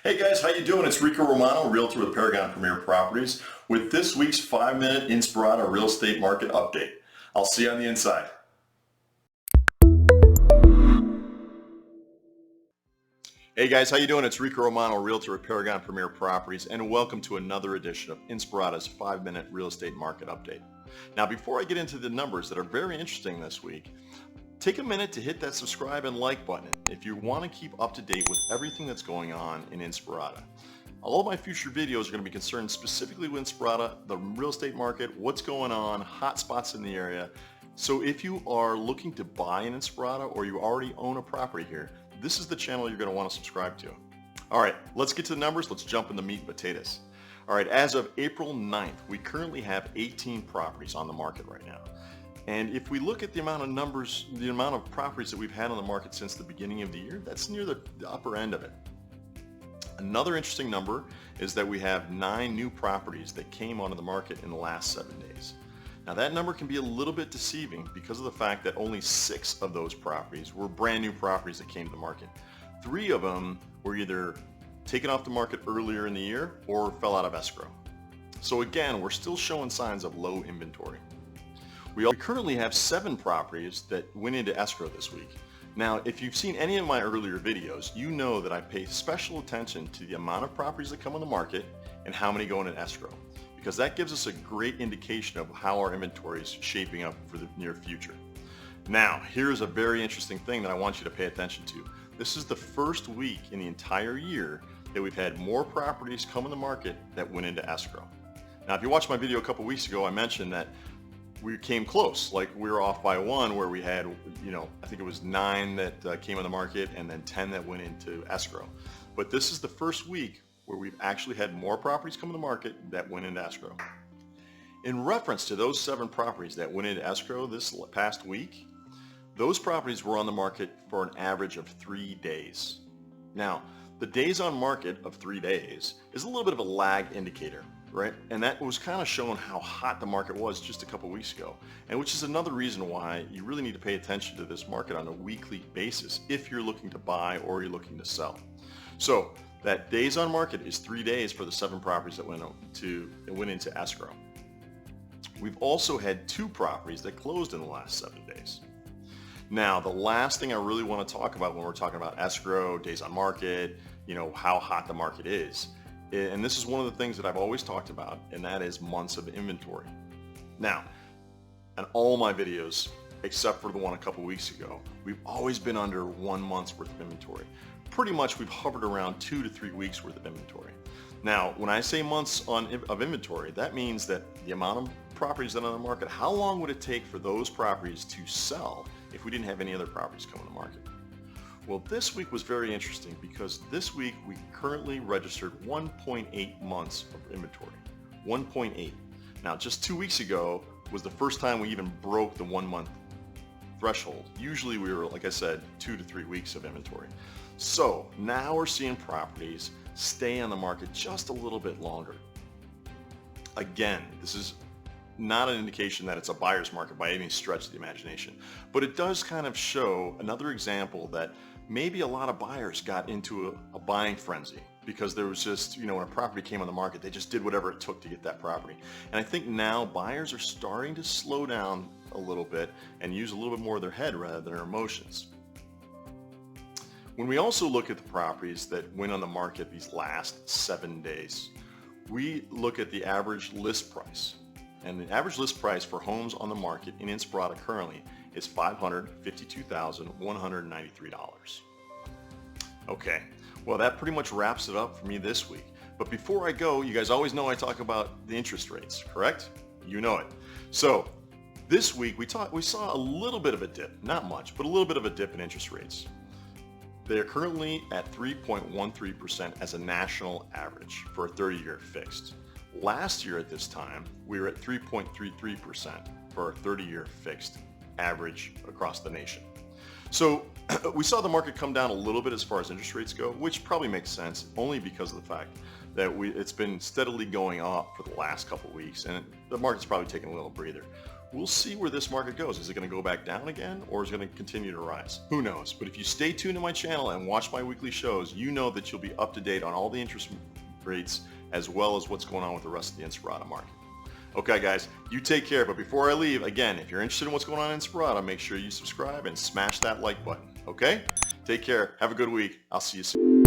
Hey guys, how you doing? It's Rico Romano, Realtor with Paragon Premier Properties, with this week's 5-minute Inspirada real estate market update. I'll see you on the inside. Hey guys, how you doing? It's Rico Romano, Realtor with Paragon Premier Properties, and welcome to another edition of Inspirada's 5-minute real estate market update. Now, before I get into the numbers that are very interesting this week, take a minute to hit that subscribe and like button if you want to keep up to date with everything that's going on in Inspirada. All of my future videos are going to be concerned specifically with Inspirada, the real estate market, what's going on, hot spots in the area. So if you are looking to buy in Inspirada or you already own a property here, this is the channel you're going to want to subscribe to. All right, let's get to the numbers. Let's jump into meat and potatoes. All right, as of April 9th, we currently have 18 properties on the market right now. And if we look at the amount of properties that we've had on the market since the beginning of the year, that's near the upper end of it. Another interesting number is that we have 9 new properties that came onto the market in the last 7 days. Now that number can be a little bit deceiving because of the fact that only 6 of those properties were brand new properties that came to the market. 3 of them were either taken off the market earlier in the year or fell out of escrow. So again, we're still showing signs of low inventory. We currently have 7 properties that went into escrow this week. Now, if you've seen any of my earlier videos, you know that I pay special attention to the amount of properties that come on the market and how many go into escrow, because that gives us a great indication of how our inventory is shaping up for the near future. Now, here's a very interesting thing that I want you to pay attention to. This is the first week in the entire year that we've had more properties come on the market that went into escrow. Now, if you watched my video a couple weeks ago, I mentioned that we came close, like we were off by 1 where we had, I think it was 9 that came on the market and then 10 that went into escrow. But this is the first week where we've actually had more properties come on the market that went into escrow. In reference to those 7 properties that went into escrow this past week, those properties were on the market for an average of 3 days. Now, the days on market of 3 days is a little bit of a lag indicator, right? And that was kind of showing how hot the market was just a couple weeks ago, and which is another reason why you really need to pay attention to this market on a weekly basis if you're looking to buy or you're looking to sell. So that days on market is 3 days for the 7 properties that went into escrow. We've also had 2 properties that closed in the last 7 days. Now, the last thing I really want to talk about when we're talking about escrow, days on market, how hot the market is, and this is one of the things that I've always talked about, and that is months of inventory. Now, in all my videos, except for the one a couple weeks ago, we've always been under 1 month's worth of inventory. Pretty much we've hovered around 2 to 3 weeks worth of inventory. Now, when I say months of inventory, that means that the amount of properties that are on the market, how long would it take for those properties to sell if we didn't have any other properties come on the market? Well, this week was very interesting because this week we currently registered 1.8 months of inventory. 1.8. Now, just 2 weeks ago was the first time we even broke the 1 month threshold. Usually we were, like I said, 2 to 3 weeks of inventory. So now we're seeing properties stay on the market just a little bit longer. Again, this is not an indication that it's a buyer's market by any stretch of the imagination, but it does kind of show another example that maybe a lot of buyers got into a buying frenzy because there was just, when a property came on the market, they just did whatever it took to get that property. And I think now buyers are starting to slow down a little bit and use a little bit more of their head rather than their emotions. When we also look at the properties that went on the market these last 7 days, we look at the average list price. And the average list price for homes on the market in Inspirada currently is $552,193. Okay, well that pretty much wraps it up for me this week. But before I go, you guys always know I talk about the interest rates, correct? You know it. So this week we saw a little bit of a dip, not much, but a little bit of a dip in interest rates. They are currently at 3.13% as a national average for a 30-year fixed. Last year at this time, we were at 3.33% for a 30-year fixed average across the nation. So we saw the market come down a little bit as far as interest rates go, which probably makes sense only because of the fact that it's been steadily going up for the last couple of weeks, and the market's probably taking a little breather. we'll see where this market goes. Is it going to go back down again, or is it going to continue to rise? Who knows? But if you stay tuned to my channel and watch my weekly shows, you know that you'll be up to date on all the interest rates as well as what's going on with the rest of the Inspirada market. Okay guys, you take care, but before I leave, again, if you're interested in what's going on in Inspirada, make sure you subscribe and smash that like button, okay? Take care, have a good week, I'll see you soon.